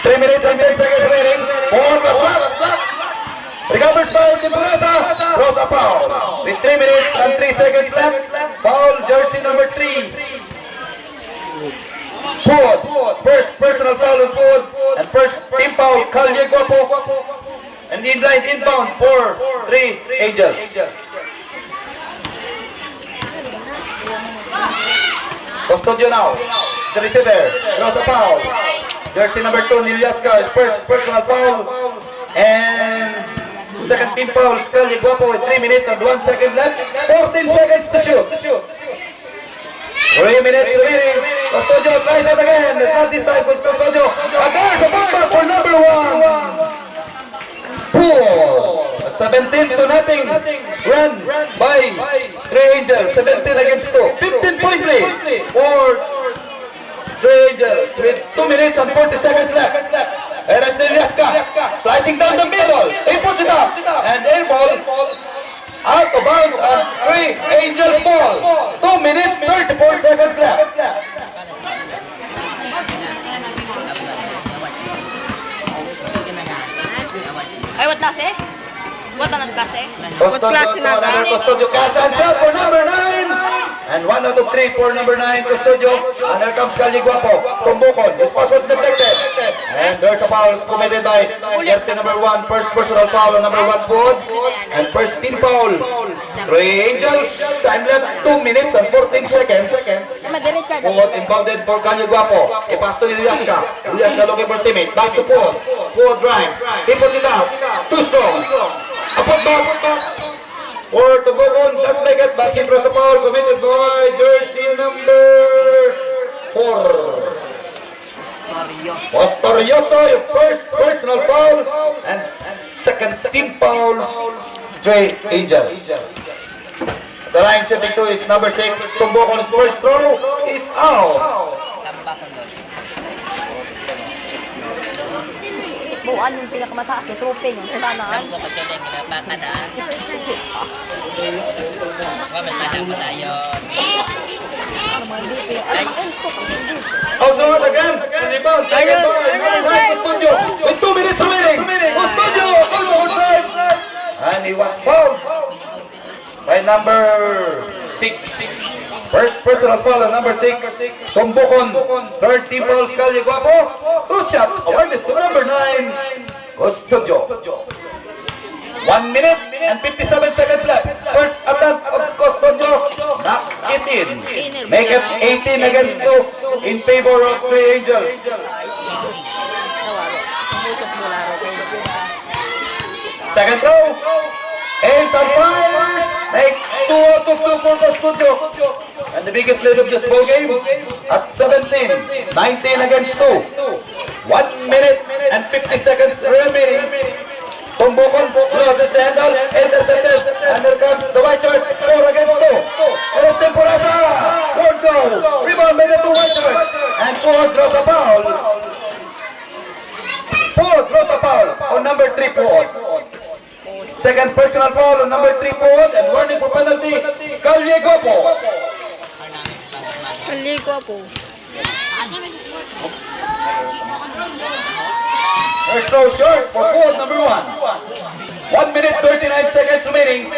3 minutes and 10 seconds remaining. Foul was blocked. Recovers foul to Rosa. Rosa foul. With 3 minutes and 3 seconds left. Foul jersey number 3. Forward. First personal foul on forward. And first team foul, Calye Guapo. And inbound for 3 Angels. Custodio now. The receiver. Rosa foul. Jersey number 2, Nilyaska. First personal foul. And second team foul, Calye Guapo with 3 minutes and 1 second left. 14 seconds to shoot. 3 minutes remaining. Custodio tries it again. Not this time, Custodio. Again, the ball for number 1. Pool. 17-0 run by 3 Angels. 17 against 2. 15-point lead for 3 Angels with 2 minutes and 40 seconds left. Eres Nilyaska slicing down the middle. He puts it up and air ball out of bounds and 3 Angels ball. 2 minutes 34 seconds left. Ay, what klase? What anong klase? What klase na ba? Custodio catch and shot for number 9. And 1 out of 3 for number 9, Custodio. And here comes Calye Guapo. Tumbukon. His pass was deflected. And there's a foul committed by jersey number 1. First personal foul on number 1 forward. And first team foul. 3 Angels. Time left 2 minutes and 14 seconds. Forward inbounded for Calye Guapo. A pass to Nilyaska. Nilyaska looking for his teammate. Back to forward. Forward drives. He puts it out. Too strong. A putback. Or to go on, does make it back in for a foul committed by jersey number 4. Pastorioso, your first personal foul and second team foul, 3 Angels. The line shooting to is number 6. Tumbokon's first throw is out. Buwan yung pinakamataas yung trophy yung sanaan. Outside again. Rebound. Second ball. Custodio. With 2 minutes remaining. Custodio. And he was fouled by number 6. First personal foul on number 6. Tumbukon. Third team foul, Calye Guapo. 2 shots awarded to number 9. Custodio. 1 minute and 57 seconds left. First attempt of Custodio. Knocks it in. Make it 18 against 2 in favor of 3 Angels. Second throw. Aims and fires. Makes 2 out of 2 for Custodio. And the biggest lead of this ball game at 17. 19 against 2. 1 minute and 50 seconds remaining. Tumbukon loses the handle, intercepted, and here comes the white shirt, 4 against 2. Eres Temporasa, third goal, rebound made it to white shirt, and Ford draws a foul. Ford draws a foul on number 3 Ford. Second personal foul on number 3 Ford, and warning for penalty, Calye Guapo. Calye Guapo. First throw short for Ford number 1. 1 minute 39 seconds remaining.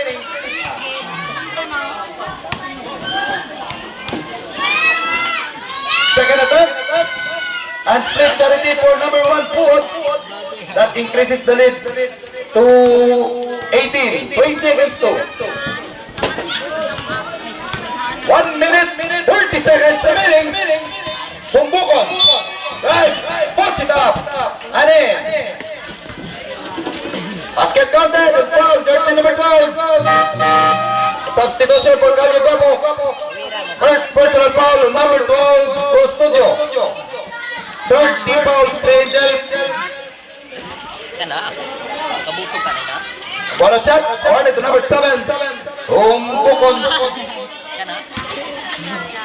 Second attempt. And split charity for number 1 Ford. That increases the lead to 18. 20 against 2. 1 minute 30 seconds remaining. Tumbukon. Right, puts it up, and in. Basket counted, and foul, jersey number 12. Substitution for Calye Guapo. First personal foul, number 12, Custodio. Third team foul, Angels. What a shot, awarded to number 7, Tumbukon.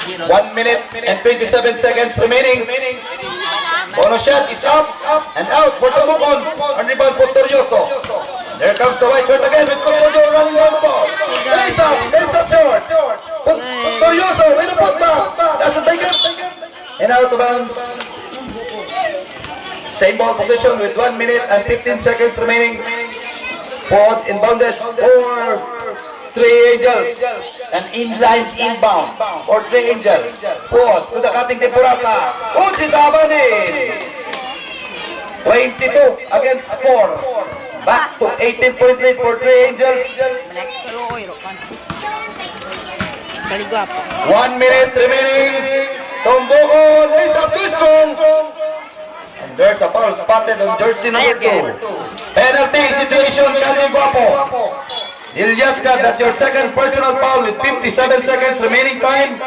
1 minute and 27 seconds remaining. Bonus shot is up and out for Tumbukon. And rebound Pastorioso. There comes the white shirt again with Custodio running down the ball. Hands up short. Pastorioso with a putback. Doesn't make it. And out of bounds. Same ball position with 1 minute and 15 seconds remaining. Forward inbounded for 3 Angels. And inline inbound for 3 Angels. Forward to the cutting Temporata. Uzi Tabanin. 22 against 4. Back to 18 point lead for 3 Angels. Balik. Pero oy, rokan. Kaligwapo. 1 minute remaining. Tumbukon is a pistol. And there's a foul spotted on jersey number 2. Penalty situation, Calvin Guapo. Ilyaska, that's your second personal foul with 57 seconds remaining time.